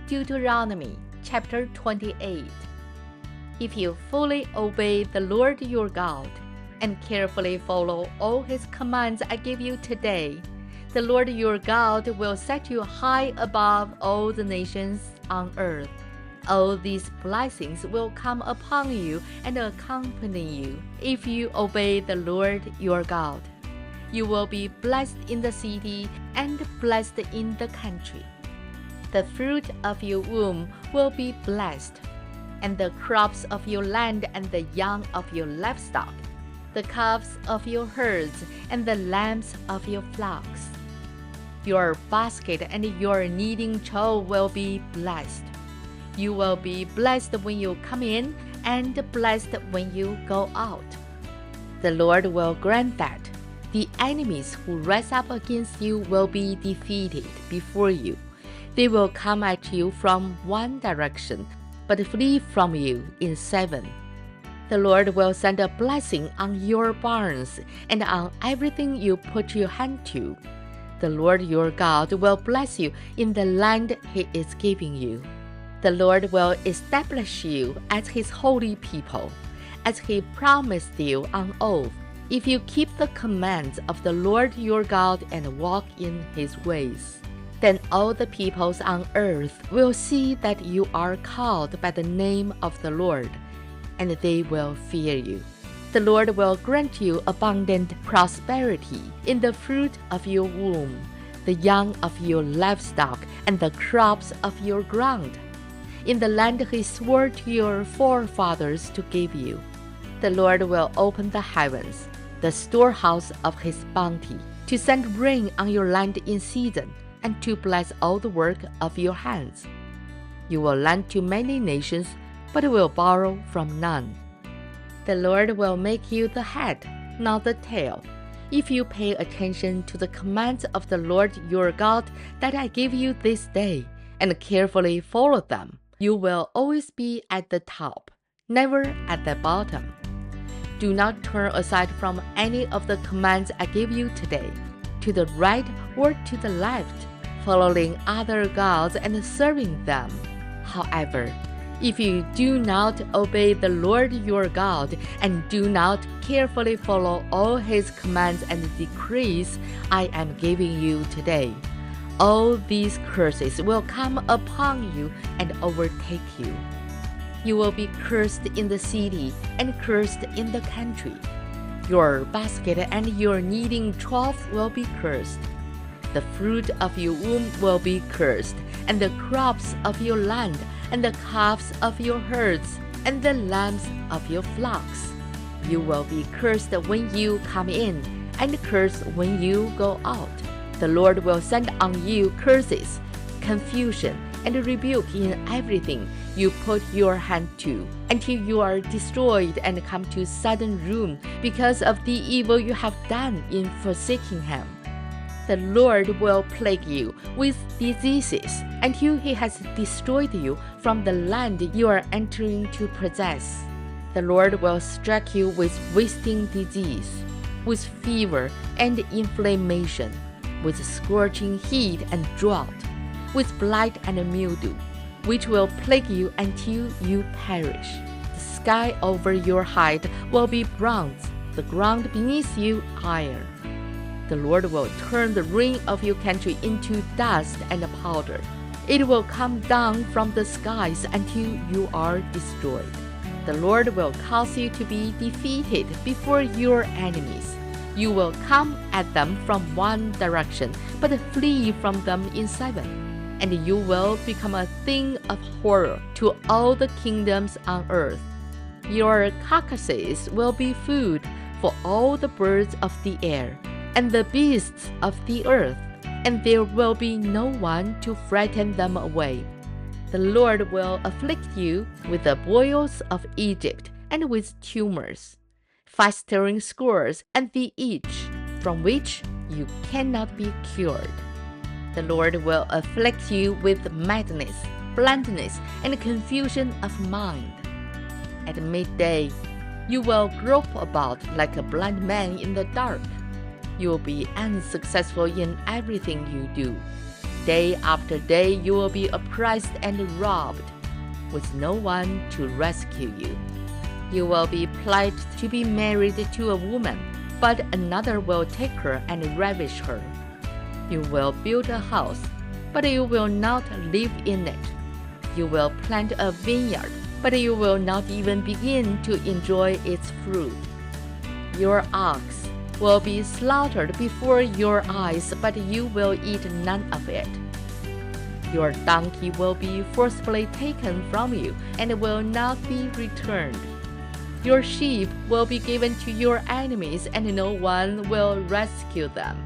Deuteronomy Chapter 28. If you fully obey the Lord your God and carefully follow all His commands I give you today, the Lord your God will set you high above all the nations on earth. All these blessings will come upon you and accompany you if you obey the Lord your God. You will be blessed in the city and blessed in the country. The fruit of your womb will be blessed, and the crops of your land and the young of your livestock, the calves of your herds and the lambs of your flocks. Your basket and your kneading trough will be blessed. You will be blessed when you come in and blessed when you go out. The Lord will grant that the enemies who rise up against you will be defeated before you. They will come at you from one direction, but flee from you in 7. The Lord will send a blessing on your barns and on everything you put your hand to. The Lord your God will bless you in the land He is giving you. The Lord will establish you as His holy people, as He promised you on oath, if you keep the commands of the Lord your God and walk in His ways. Then all the peoples on earth will see that you are called by the name of the Lord, and they will fear you. The Lord will grant you abundant prosperity in the fruit of your womb, the young of your livestock, and the crops of your ground, in the land He swore to your forefathers to give you. The Lord will open the heavens, the storehouse of His bounty, to send rain on your land in season, and to bless all the work of your hands. You will lend to many nations, but will borrow from none. The Lord will make you the head, not the tail, if you pay attention to the commands of the Lord your God that I give you this day, and carefully follow them. You will always be at the top, never at the bottom. Do not turn aside from any of the commands I give you today, to the right or to the left, following other gods and serving them. However, if you do not obey the Lord your God and do not carefully follow all His commands and decrees I am giving you today, all these curses will come upon you and overtake you. You will be cursed in the city and cursed in the country. Your basket and your kneading trough will be cursed. The fruit of your womb will be cursed, and the crops of your land, and the calves of your herds, and the lambs of your flocks. You will be cursed when you come in, and cursed when you go out. The Lord will send on you curses, confusion, and rebuke in everything you put your hand to, until you are destroyed and come to sudden ruin because of the evil you have done in forsaking Him. The Lord will plague you with diseases until He has destroyed you from the land you are entering to possess. The Lord will strike you with wasting disease, with fever and inflammation, with scorching heat and drought, with blight and mildew, which will plague you until you perish. The sky over your head will be bronze, the ground beneath you iron. The Lord will turn the rain of your country into dust and powder. It will come down from the skies until you are destroyed. The Lord will cause you to be defeated before your enemies. You will come at them from one direction, but flee from them in 7. And you will become a thing of horror to all the kingdoms on earth. Your carcasses will be food for all the birds of the air and the beasts of the earth, and there will be no one to frighten them away. The Lord will afflict you with the boils of Egypt and with tumors, festering scores, and the itch, from which you cannot be cured. The Lord will afflict you with madness, blindness, and confusion of mind. At midday, you will grope about like a blind man in the dark. You will be unsuccessful in everything you do. day after day you will be oppressed and robbed, with no one to rescue you. You will be pledged to be married to a woman, but another will take her and ravish her. You will build a house, but you will not live in it. You will plant a vineyard, but you will not even begin to enjoy its fruit. Your ox will be slaughtered before your eyes, but you will eat none of it. Your donkey will be forcibly taken from you and will not be returned. Your sheep will be given to your enemies, and no one will rescue them.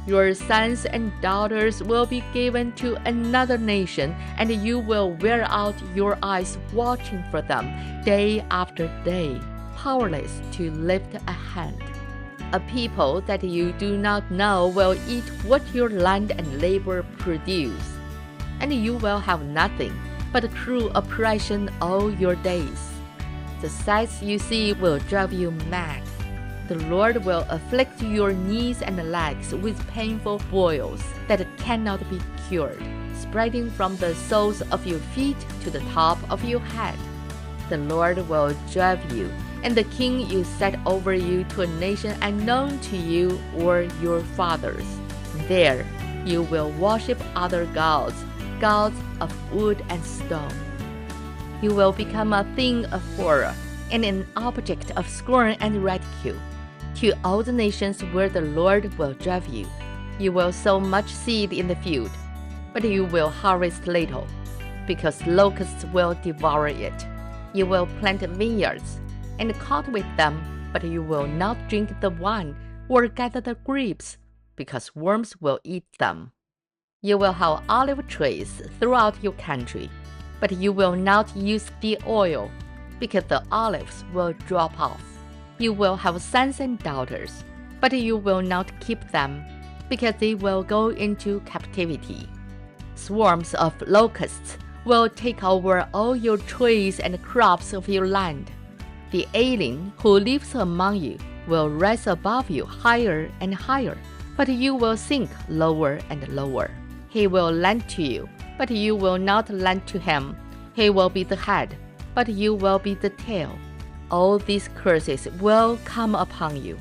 Your sons and daughters will be given to another nation, and you will wear out your eyes watching for them day after day, powerless to lift a hand. A people that you do not know will eat what your land and labor produce, and you will have nothing but cruel oppression all your days. The sights you see will drive you mad. The Lord will afflict your knees and legs with painful boils that cannot be cured, spreading from the soles of your feet to the top of your head. The Lord will drive you and the king you set over you to a nation unknown to you or your fathers. There you will worship other gods, gods of wood and stone. You will become a thing of horror and an object of scorn and ridicule to all the nations where the Lord will drive you. You will sow much seed in the field, but you will harvest little, because locusts will devour it. You will plant vineyards and cultivate them, but you will not drink the wine or gather the grapes, because worms will eat them. You will have olive trees throughout your country, but you will not use the oil, because the olives will drop off. You will have sons and daughters, but you will not keep them, because they will go into captivity. Swarms of locusts will take over all your trees and crops of your land. The alien who lives among you will rise above you higher and higher, but you will sink lower and lower. He will lend to you, but you will not lend to him. He will be the head, but you will be the tail. All these curses will come upon you.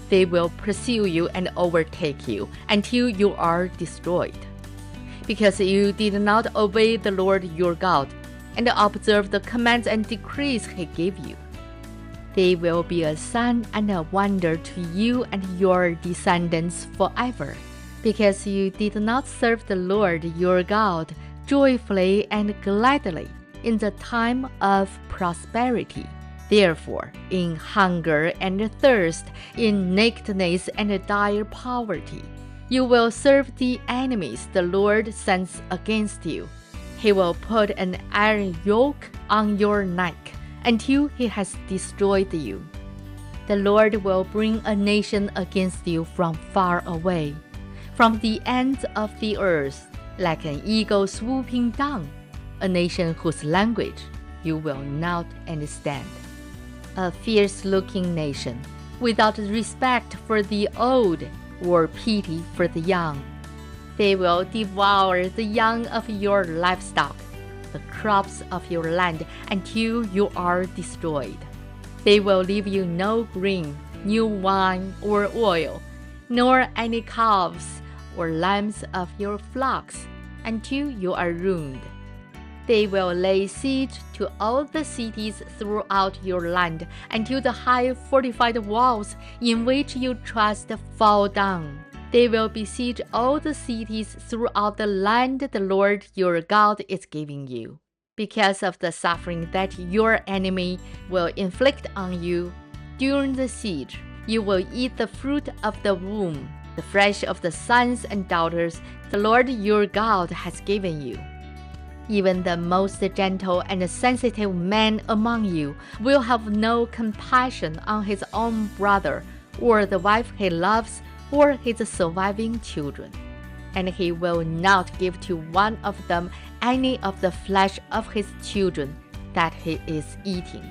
They will pursue you and overtake you until you are destroyed, because you did not obey the Lord your God and observe the commands and decrees he gave you. They will be a sign and a wonder to you and your descendants forever, because you did not serve the Lord your God joyfully and gladly in the time of prosperity. Therefore, in hunger and thirst, in nakedness and dire poverty, you will serve the enemies the Lord sends against you. He will put an iron yoke on your neck until he has destroyed you. The Lord will bring a nation against you from far away, from the ends of the earth, like an eagle swooping down, a nation whose language you will not understand. A fierce-looking nation, without respect for the old or pity for the young. They will devour the young of your livestock, the crops of your land, until you are destroyed. They will leave you no grain, new wine or oil, nor any calves or lambs of your flocks, until you are ruined. They will lay siege to all the cities throughout your land until the high fortified walls in which you trust fall down. They will besiege all the cities throughout the land the Lord your God is giving you. Because of the suffering that your enemy will inflict on you during the siege, you will eat the fruit of the womb, the flesh of the sons and daughters the Lord your God has given you. Even the most gentle and sensitive man among you will have no compassion on his own brother, or the wife he loves, or his surviving children. And he will not give to one of them any of the flesh of his children that he is eating.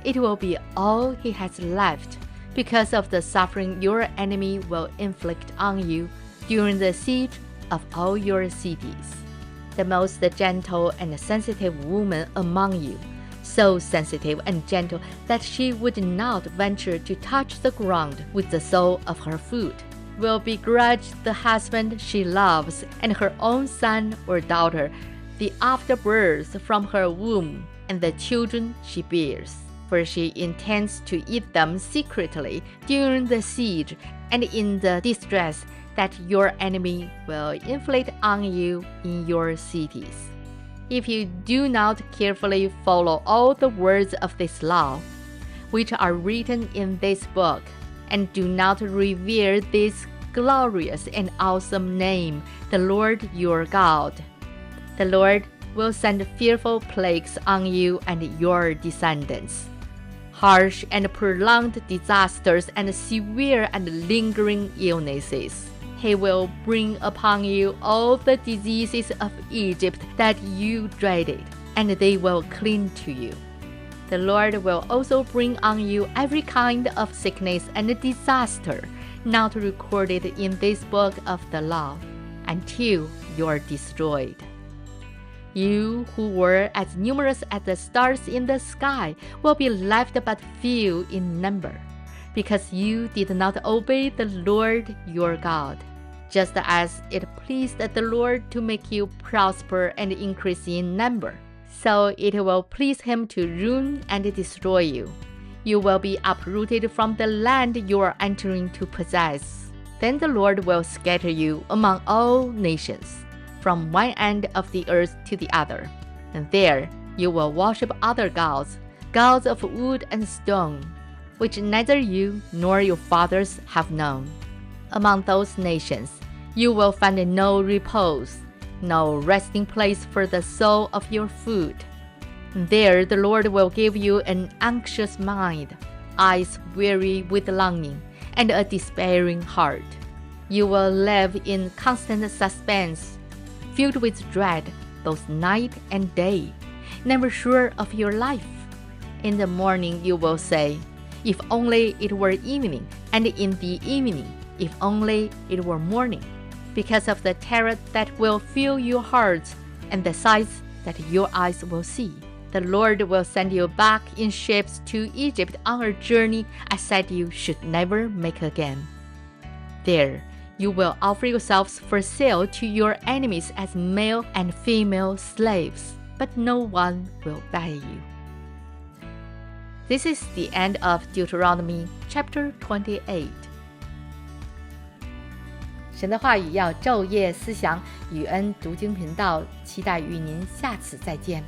It will be all he has left, because of the suffering your enemy will inflict on you during the siege of all your cities. The most gentle and sensitive woman among you, so sensitive and gentle that she would not venture to touch the ground with the sole of her foot, will begrudge the husband she loves and her own son or daughter, the afterbirth from her womb, and the children she bears. For she intends to eat them secretly during the siege and in the distress that your enemy will inflict on you in your cities. If you do not carefully follow all the words of this law, which are written in this book, and do not revere this glorious and awesome name, the Lord your God, the Lord will send fearful plagues on you and your descendants, harsh and prolonged disasters and severe and lingering illnesses. He will bring upon you all the diseases of Egypt that you dreaded, and they will cling to you. The Lord will also bring on you every kind of sickness and disaster not recorded in this book of the law, until you are destroyed. You who were as numerous as the stars in the sky will be left but few in number, because you did not obey the Lord your God, just as it pleased the Lord to make you prosper and increase in number. So it will please him to ruin and destroy you. You will be uprooted from the land you are entering to possess. Then the Lord will scatter you among all nations, from one end of the earth to the other. And there you will worship other gods, gods of wood and stone, which neither you nor your fathers have known. Among those nations you will find no repose, no resting place for the sole of your foot. There the Lord will give you an anxious mind, eyes weary with longing, and a despairing heart. You will live in constant suspense, filled with dread both night and day, never sure of your life. In the morning you will say, "If only it were evening," and in the evening, "If only it were morning," because of the terror that will fill your hearts and the sights that your eyes will see. The Lord will send you back in ships to Egypt on a journey I said you should never make again. There you will offer yourselves for sale to your enemies as male and female slaves, but no one will buy you. This is the end of Deuteronomy Chapter 28. 神的话语要昼夜思想，与恩读经频道期待与您下次再见。